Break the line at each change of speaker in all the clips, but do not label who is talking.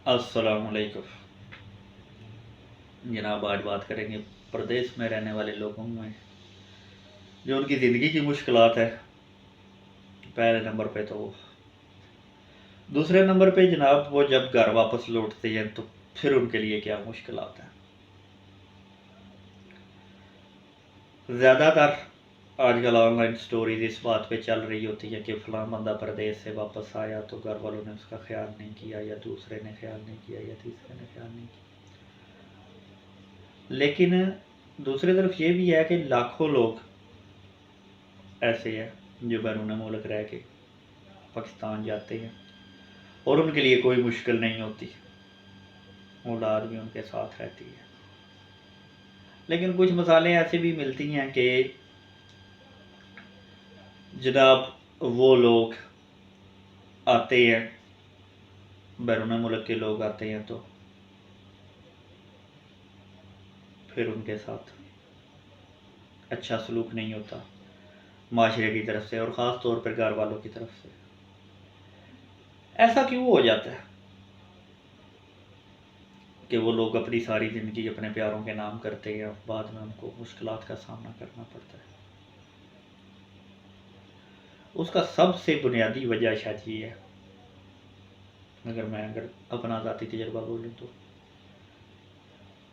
अस्सलामुअलैकुम जनाब। आज बात करेंगे प्रदेश में रहने वाले लोगों में जो उनकी ज़िंदगी की मुश्किलात है। पहले नंबर पे तो वो, दूसरे नंबर पे जनाब वो जब घर वापस लौटते हैं तो फिर उनके लिए क्या मुश्किलात हैं। ज़्यादातर आजकल ऑनलाइन स्टोरीज इस बात पे चल रही होती है कि फ़लाँ बंदा प्रदेश से वापस आया तो घर वालों ने उसका ख्याल नहीं किया, या दूसरे ने ख्याल नहीं किया, या तीसरे ने ख्याल नहीं किया। लेकिन दूसरी तरफ ये भी है कि लाखों लोग ऐसे हैं जो बैरून मुल्क रह के पाकिस्तान जाते हैं और उनके लिए कोई मुश्किल नहीं होती, औलाद भी उनके साथ रहती है। लेकिन कुछ मसाले ऐसे भी मिलती हैं कि जनाब वो लोग आते हैं, बैरून मुल्क के लोग आते हैं तो फिर उनके साथ अच्छा सलूक नहीं होता माशरे की तरफ से, और ख़ास तौर पर घर वालों की तरफ से। ऐसा क्यों हो जाता है कि वो लोग अपनी सारी ज़िंदगी अपने प्यारों के नाम करते हैं, बाद में उनको मुश्किलात का सामना करना पड़ता है। उसका सबसे बुनियादी वजह शायद ये है, अगर अपना ज़ाती तजर्बा बोलूँ तो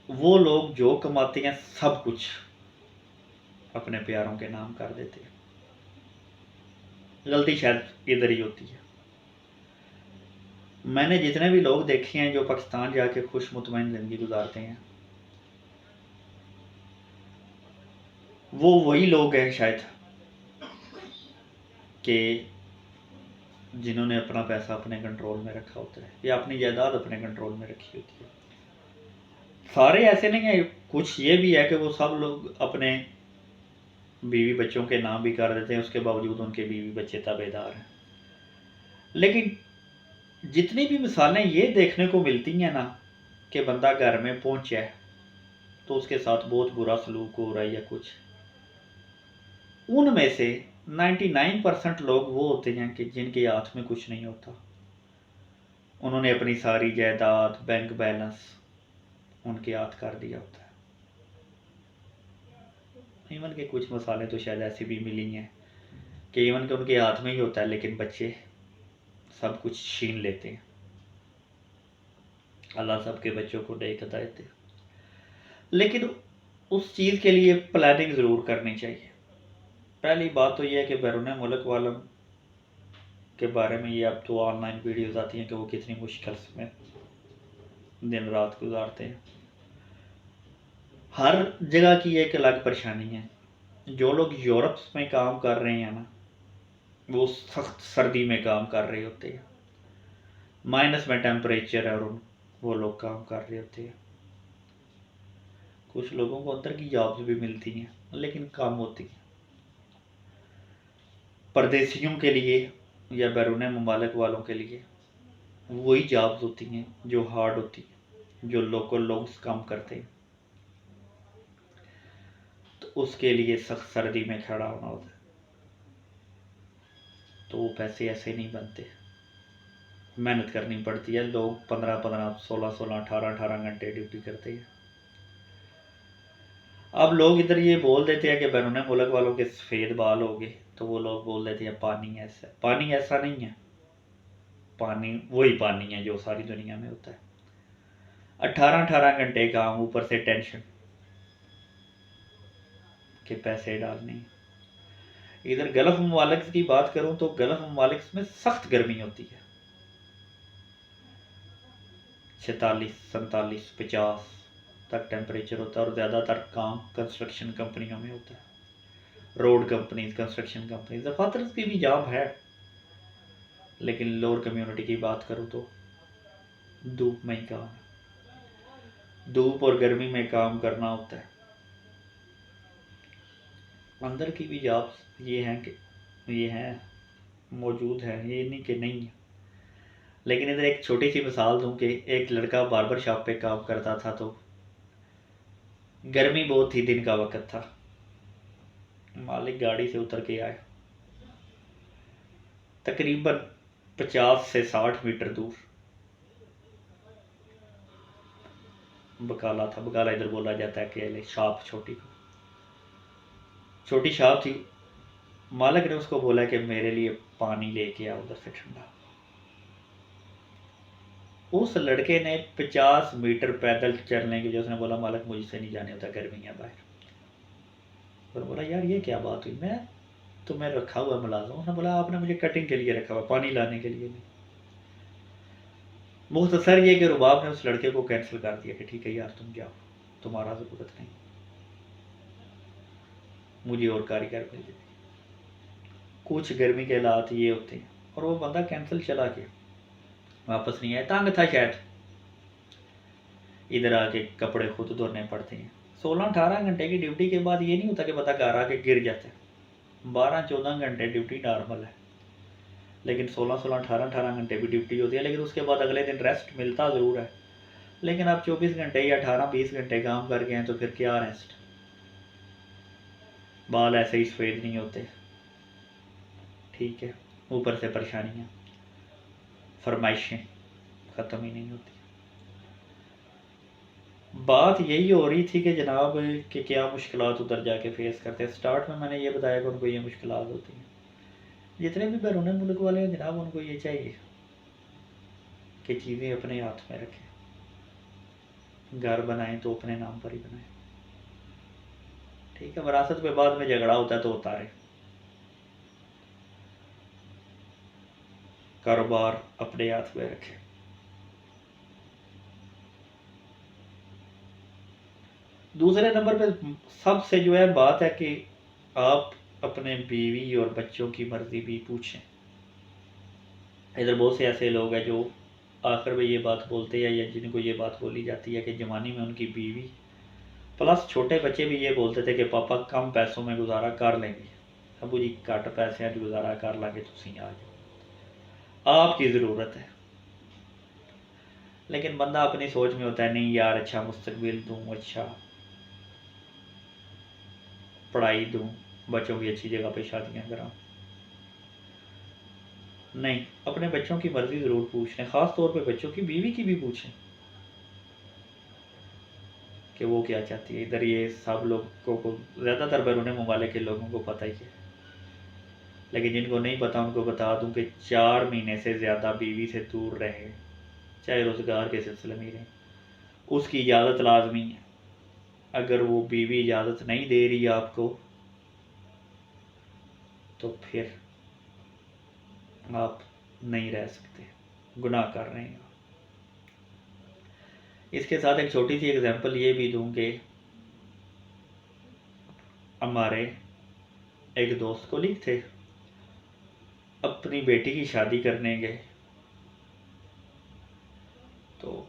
वो लोग जो कमाते हैं सब कुछ अपने प्यारों के नाम कर देते हैं। गलती शायद इधर ही होती है। मैंने जितने भी लोग देखे हैं जो पाकिस्तान जाके खुश मुतमईन ज़िंदगी गुजारते हैं, वो वही लोग हैं शायद कि जिन्होंने अपना पैसा अपने कंट्रोल में रखा होता है या अपनी जायदाद अपने कंट्रोल में रखी होती है। सारे ऐसे नहीं है, कुछ ये भी है कि वो सब लोग अपने बीवी बच्चों के नाम भी कर देते हैं, उसके बावजूद उनके बीवी बच्चे ताबेदार हैं। लेकिन जितनी भी मिसालें ये देखने को मिलती हैं ना कि बंदा घर में पहुंचा है तो उसके साथ बहुत बुरा सलूक हो रहा है या कुछ, उनमें से 99% लोग वो होते हैं कि जिनके हाथ में कुछ नहीं होता। उन्होंने अपनी सारी जायदाद, बैंक बैलेंस उनके हाथ कर दिया होता है। इवन के कुछ मसाले तो शायद ऐसे भी मिली हैं कि इवन के उनके हाथ में ही होता है, लेकिन बच्चे सब कुछ छीन लेते हैं। अल्लाह सबके बच्चों को नेक हिदायत दे। लेकिन उस चीज़ के लिए प्लानिंग ज़रूर करनी चाहिए। पहली बात तो यह है कि बैरून मुल्क वालों के बारे में ये अब तो ऑनलाइन वीडियोज़ आती हैं कि वो कितनी मुश्किल में दिन रात गुजारते हैं। हर जगह की एक अलग परेशानी है। जो लोग यूरोप में काम कर रहे हैं ना, वो सख्त सर्दी में काम कर रहे होते हैं, माइनस में टेम्परेचर है, और वो लोग काम कर रहे होते हैं। कुछ लोगों को अंदर की जॉब्स भी मिलती हैं लेकिन कम होती हैं। परदेशियों के लिए या बैरून ममालिक वालों के लिए वही जॉब्स होती हैं जो हार्ड होती हैं, जो लोकल लोग काम करते हैं, तो उसके लिए सख्त सर्दी में खड़ा होना होता है। तो वो पैसे ऐसे नहीं बनते, मेहनत करनी पड़ती है। लोग 15-15, 16-16, 18-18 घंटे ड्यूटी करते हैं। अब लोग इधर ये बोल देते हैं कि बैरून मुल्क वालों के सफ़ेद बाल हो गए, तो वो लोग बोल देते हैं पानी ऐसा है। पानी ऐसा नहीं है, पानी वही पानी है जो सारी दुनिया में होता है। 18-18 घंटे काम, ऊपर से टेंशन के पैसे डालने। इधर गल्फ़ ममालिक की बात करूं तो गल्फ़ ममालिक में सख्त गर्मी होती है, 46, 47, 50 तक टेम्परेचर होता है, और ज़्यादातर काम कंस्ट्रक्शन कंपनियों में होता है। रोड कंपनीज, कंस्ट्रक्शन कंपनीज, दफातर की भी जॉब है, लेकिन लोअर कम्युनिटी की बात करूँ तो धूप में ही काम है, धूप और गर्मी में काम करना होता है। अंदर की भी जॉब्स ये हैं कि ये हैं, मौजूद है, ये नहीं कि नहीं है। लेकिन इधर एक छोटी सी मिसाल दूं कि एक लड़का बार्बर शॉप पे काम करता था, तो गर्मी बहुत थी, दिन का वक्त था। मालिक गाड़ी से उतर के आए, तकरीबन 50 से 60 मीटर दूर बकाला था, बकाला इधर बोला जाता है केले, शॉप छोटी छोटी शॉप थी। मालिक ने उसको बोला कि मेरे लिए पानी लेके आ उधर से ठंडा। उस लड़के ने 50 मीटर पैदल चलने के लिए, उसने बोला मालिक मुझसे नहीं जाने होता, गर्मी है बाहर। और बोला यार ये क्या बात हुई, मैं तुम्हें रखा हुआ मुलाजिम। उसने बोला आपने मुझे कटिंग के लिए रखा हुआ, पानी लाने के लिए नहीं। मुख्तसर ये कि रुबाब ने उस लड़के को कैंसिल कर दिया कि ठीक है यार तुम जाओ, तुम्हारा ज़रूरत नहीं, मुझे और कारीगर मिल जाए। कुछ गर्मी के हालात ये होते हैं। और वो बंदा कैंसिल चला गया, वापस नहीं आया, तंग था शायद। इधर आके कपड़े खुद धोने पड़ते हैं। 16-18 घंटे की ड्यूटी के बाद ये नहीं होता कि बंदा घर आके गिर जाता है। 12-14 घंटे ड्यूटी नॉर्मल है, लेकिन 16-16, 18-18 घंटे भी ड्यूटी होती है। लेकिन उसके बाद अगले दिन रेस्ट मिलता ज़रूर है। लेकिन आप 24 घंटे या 18-20 घंटे काम कर गए हैं तो फिर क्या रेस्ट। बाल ऐसे ही सफ़ेद नहीं होते, ठीक है, ऊपर से परेशानियाँ, फरमाइशें ख़त्म ही नहीं होती। बात यही हो रही थी कि जनाब कि क्या मुश्किलात उधर जाके फेस करते हैं। स्टार्ट में मैंने ये बताया कि उनको ये मुश्किलात होती हैं। जितने भी बैरून मुल्क वाले हैं जनाब, उनको ये चाहिए कि चीज़ें अपने हाथ में रखें, घर बनाएं तो अपने नाम पर ही बनाएं, ठीक है। विरासत पे बाद में झगड़ा होता है तो उतारे, कारोबार अपने हाथ में रखें। दूसरे नंबर पे सबसे जो है बात है कि आप अपने बीवी और बच्चों की मर्जी भी पूछें। इधर बहुत से ऐसे लोग हैं जो आखिर में ये बात बोलते हैं, या जिनको ये बात बोली जाती है कि जवानी में उनकी बीवी प्लस छोटे बच्चे भी ये बोलते थे कि पापा कम पैसों में गुजारा कर लेंगे, अबू जी घट पैसे गुजारा कर लेंगे, तुम आ जाओ, आपकी ज़रूरत है। लेकिन बंदा अपनी सोच में होता है नहीं यार अच्छा मुस्तकबिल दूँ, अच्छा पढ़ाई दूँ, बच्चों की अच्छी जगह पे शादियाँ कराऊँ। नहीं, अपने बच्चों की मर्ज़ी ज़रूर पूछ लें, ख़ास तौर पे बच्चों की, बीवी की भी पूछें कि वो क्या चाहती है। इधर ये सब लोगों को, ज़्यादातर बैरून ममालिक के लोगों को पता ही है, लेकिन जिनको नहीं पता उनको बता दूं कि 4 महीने से ज़्यादा बीवी से दूर रहे, चाहे रोज़गार के सिलसिले में रहें, उसकी इजाज़त लाजमी है। अगर वो बीवी इजाज़त नहीं दे रही आपको तो फिर आप नहीं रह सकते, गुनाह कर रहे हैं। इसके साथ एक छोटी सी एग्जांपल ये भी दूं कि हमारे एक दोस्त कोलीग थे, अपनी बेटी की शादी करने गए, तो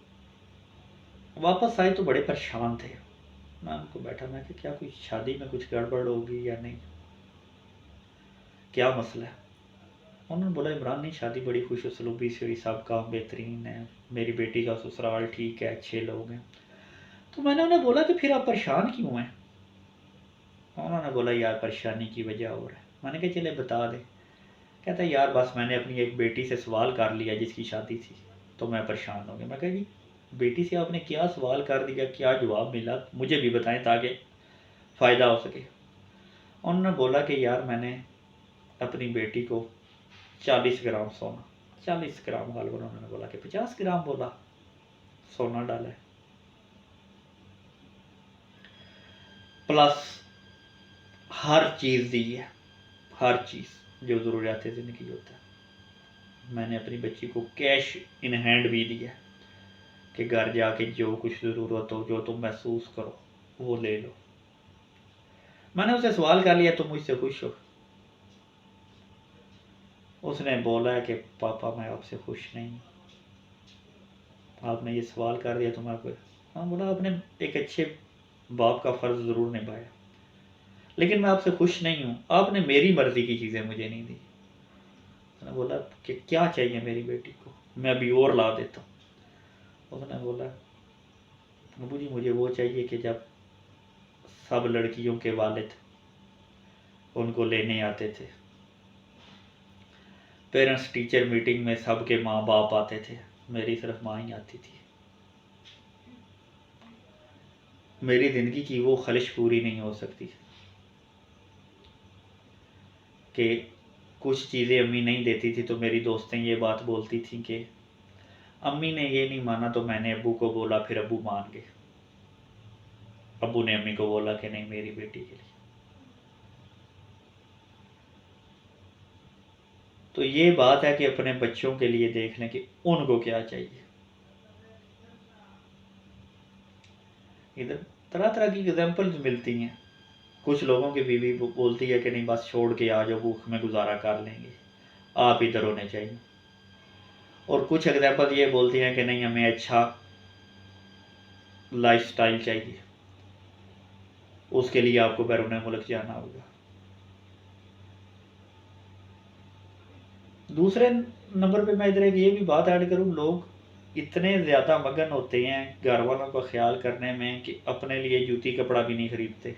वापस आए तो बड़े परेशान थे। मैं उनको बैठा, मैं कि क्या कोई शादी में कुछ गड़बड़ होगी या नहीं, क्या मसला है। उन्होंने बोला इमरान नहीं, शादी बड़ी खुश उसलूबी से हुई, सब काम बेहतरीन है, मेरी बेटी का ससुराल ठीक है, अच्छे लोग हैं। तो मैंने उन्हें बोला कि फिर आप परेशान क्यों हैं। उन्होंने बोला यार परेशानी की वजह और है। मैंने कहा चले बता दें। कहता यार बस मैंने अपनी एक बेटी से सवाल कर लिया जिसकी शादी थी, तो मैं परेशान हो गया। मैं कहा जी बेटी से आपने क्या सवाल कर दिया, क्या जवाब मिला, मुझे भी बताएं ताकि फ़ायदा हो सके। उन्होंने बोला कि यार मैंने अपनी बेटी को 40 ग्राम सोना, 40 ग्राम गालवर उन्होंने बोला कि 50 ग्राम बोला सोना डाला है, प्लस हर चीज़ दी है, हर चीज़ जो ज़रूरियात ज़िंदगी होता है। मैंने अपनी बच्ची को कैश इन हैंड भी दिया कि घर जाके जो कुछ ज़रूरत हो, जो तुम महसूस करो वो ले लो। मैंने उससे सवाल कर लिया तुम मुझसे खुश हो। उसने बोला कि पापा मैं आपसे खुश नहीं, आपने ये सवाल कर दिया तो मैं आपको। हाँ बोला आपने एक अच्छे बाप का फ़र्ज़ ज़रूर निभाया, लेकिन मैं आपसे खुश नहीं हूँ, आपने मेरी मर्ज़ी की चीज़ें मुझे नहीं दी। उसने बोला कि क्या चाहिए मेरी बेटी को, मैं अभी और ला देता हूँ। उसने बोला अबू जी मुझे वो चाहिए कि जब सब लड़कियों के वालिद उनको लेने आते थे, पेरेंट्स टीचर मीटिंग में सबके माँ बाप आते थे, मेरी सिर्फ माँ ही आती थी। मेरी ज़िंदगी की वो ख्वाहिश पूरी नहीं हो सकती कि कुछ चीज़ें अम्मी नहीं देती थी तो मेरी दोस्तें ये बात बोलती थी कि अम्मी ने ये नहीं माना तो मैंने अब्बू को बोला, फिर अब्बू मान गए। अब्बू ने अम्मी को बोला कि नहीं मेरी बेटी के लिए। तो ये बात है कि अपने बच्चों के लिए देख लें कि उनको क्या चाहिए। इधर तरह तरह की एग्जाम्पल्स मिलती हैं। कुछ लोगों की बीवी बोलती है कि नहीं बस छोड़ के आ जाओ, भूख में गुजारा कर लेंगे, आप इधर होने चाहिए। और कुछ एग्जाम्पल ये बोलती हैं कि नहीं हमें अच्छा लाइफस्टाइल चाहिए, उसके लिए आपको बैरून मुल्क जाना होगा। दूसरे नंबर पे मैं इधर एक ये भी बात ऐड करूँ, लोग इतने ज़्यादा मगन होते हैं घर वालों का ख्याल करने में कि अपने लिए जूती कपड़ा भी नहीं खरीदते।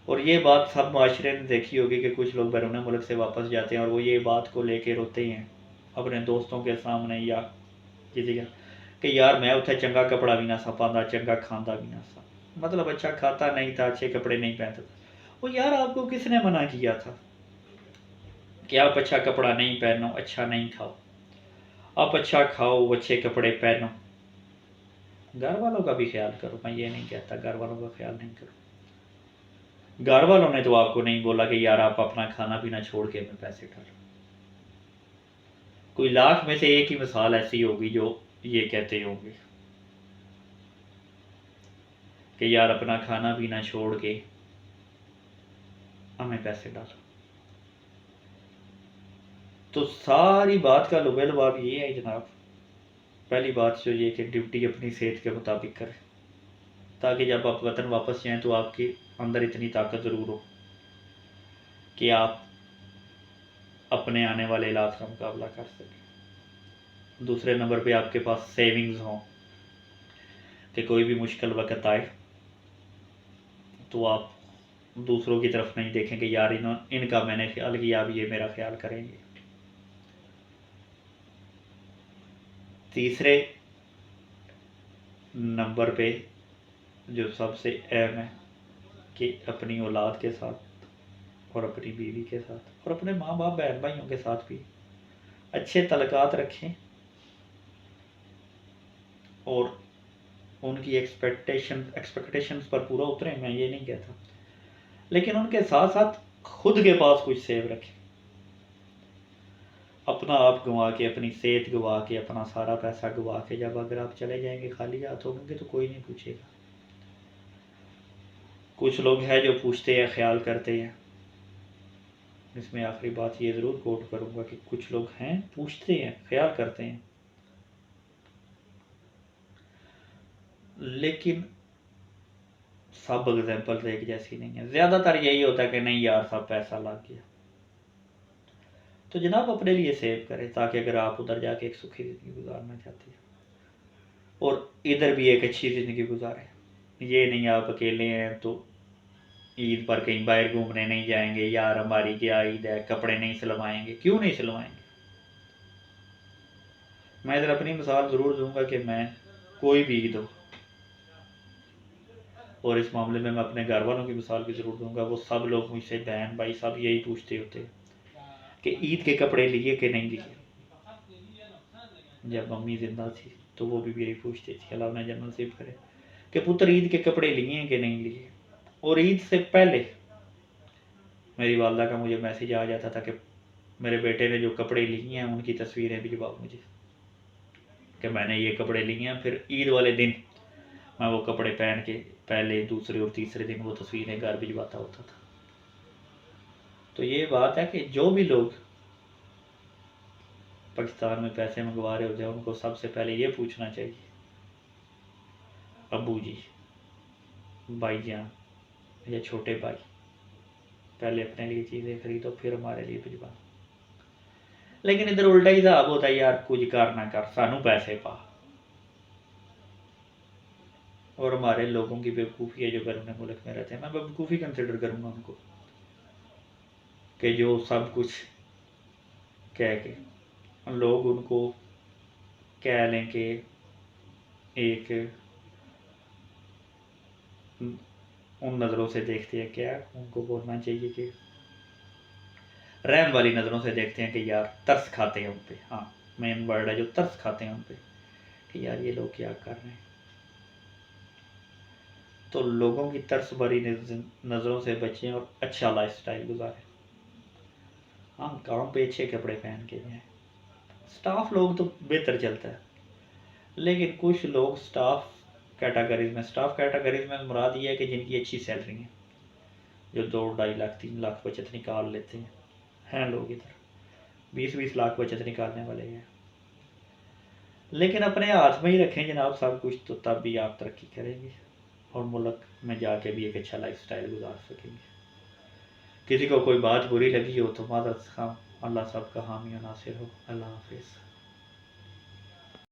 और ये बात सब माशरे ने देखी होगी कि कुछ लोग बैरून मुल्क से वापस जाते हैं और वो ये बात को लेके रोते हैं अपने दोस्तों के सामने या किसी का कि यार मैं उठे चंगा कपड़ा भी ना सा पाता, चंगा खांदा भी ना सा, मतलब अच्छा खाता नहीं था, अच्छे कपड़े नहीं पहनता था। वो यार आपको किसने मना किया था कि आप अच्छा कपड़ा नहीं पहनो, अच्छा नहीं खाओ? आप अच्छा खाओ, अच्छे कपड़े पहनो, घर वालों का भी ख्याल करो। मैं ये नहीं कहता घर वालों का ख्याल नहीं करो। घर वालों ने तो आपको नहीं बोला कि यार आप अपना खाना पीना छोड़ के हमें पैसे डालो। कोई लाख में से एक ही मिसाल ऐसी होगी जो ये कहते होंगे कि यार अपना खाना पीना छोड़ के हमें पैसे डालो। तो सारी बात का लुबे-लुबाब ये है जनाब, पहली बात जो ये कि ड्यूटी अपनी सेहत के मुताबिक करें, ताकि जब आप वतन वापस जाएँ तो आपके अंदर इतनी ताकत ज़रूर हो कि आप अपने आने वाले इलाज का मुकाबला कर सकें। दूसरे नंबर पे आपके पास सेविंग्स हों कि कोई भी मुश्किल वक़्त आए तो आप दूसरों की तरफ नहीं देखें कि यार इनका मैंने ख्याल किया, अब ये मेरा ख्याल करेंगे। तीसरे नंबर पे जो सबसे अहम है कि अपनी औलाद के साथ और अपनी बीवी के साथ और अपने माँ बाप बहन भाइयों के साथ भी अच्छे तल्लुकात रखें और उनकी एक्सपेक्टेशंस पर पूरा उतरें, मैं ये नहीं कहता, लेकिन उनके साथ साथ खुद के पास कुछ सेव रखें। अपना आप गंवा के, अपनी सेहत गंवा के, अपना सारा पैसा गंवा के जब अगर आप चले जाएंगे खाली हाथ होंगे तो कोई नहीं पूछेगा। कुछ लोग हैं जो पूछते हैं, ख्याल करते हैं। इसमें आखिरी बात ये ज़रूर कोट करूँगा कि कुछ लोग हैं पूछते हैं, ख्याल करते हैं, लेकिन सब एग्जाम्पल एक जैसी नहीं है। ज़्यादातर यही होता है कि नहीं यार सब पैसा लग गया। तो जनाब अपने लिए सेव करें ताकि अगर आप उधर जाके एक सुखी ज़िंदगी गुजारना चाहते हैं और इधर भी एक अच्छी ज़िंदगी गुजारें। ये नहीं आप अकेले हैं तो ईद पर कहीं बाहर घूमने नहीं जाएंगे, यार हमारी क्या ईद है, कपड़े नहीं सिलवाएंगे। क्यों नहीं सिलवाएंगे? मैं इधर अपनी मिसाल ज़रूर दूंगा कि मैं कोई भी ईद हो, और इस मामले में मैं अपने घर वालों की मिसाल भी ज़रूर दूंगा, वो सब लोग मुझसे बहन भाई सब यही पूछते होते कि ईद के कपड़े लिए कि नहीं लिए। जब मम्मी जिंदा थी तो वो भी यही पूछती थी, अल्लाह उन्हें जन्नत नसीब करे, कि पुत्र ईद के कपड़े लिए कि नहीं लिए। और ईद से पहले मेरी वालदा का मुझे मैसेज आ जाता था कि मेरे बेटे ने जो कपड़े लिए हैं उनकी तस्वीरें भिजवाओ मुझे कि मैंने ये कपड़े लिए हैं। फिर ईद वाले दिन मैं वो कपड़े पहन के पहले, दूसरे और तीसरे दिन वो तस्वीरें घर भिजवाता होता था। तो ये बात है कि जो भी लोग पाकिस्तान में पैसे मंगवा रहे होते हैं उनको सबसे पहले ये पूछना चाहिए, अबू जी, भाईजान या छोटे भाई, पहले अपने लिए चीज़ें खरीदो फिर हमारे लिए भिजवा। लेकिन इधर उल्टा ही हिसाब होता है, यार कुछ कर ना कर सानू पैसे पा। और हमारे लोगों की बेवकूफ़ी है जो बैरून मुल्क में रहते हैं, मैं बेवकूफ़ी कंसिडर करूँगा उनको, कि जो सब कुछ कह के लोग उनको कह लें कि एक उन नज़रों से देखते हैं, क्या उनको बोलना चाहिए कि रहम वाली नज़रों से देखते हैं कि यार तरस खाते हैं उन पे। हाँ, मेन वर्ड है जो तरस खाते हैं उन पे कि यार ये लोग क्या कर रहे हैं। तो लोगों की तरस भरी नज़रों से बचें और अच्छा लाइफस्टाइल गुजारें। हम काम पे अच्छे कपड़े पहन के जाएं। स्टाफ लोग तो बेहतर चलता है, लेकिन कुछ लोग स्टाफ कैटेगरीज में मुराद ये है कि जिनकी अच्छी सैलरी है, जो 2-2.5 लाख 3 लाख बचत निकाल लेते हैं लोग इधर 20-20 लाख बचत निकालने वाले हैं। लेकिन अपने हाथ में ही रखें जनाब सब कुछ, तो तब भी आप तरक्की करेंगे और मुल्क में जाके भी एक अच्छा लाइफस्टाइल गुजार सकेंगे। किसी को कोई बात बुरी लगी हो तो मादरत खां, अल्लाह सबका हामी और नासिर हो। अल्लाह हाफिज़।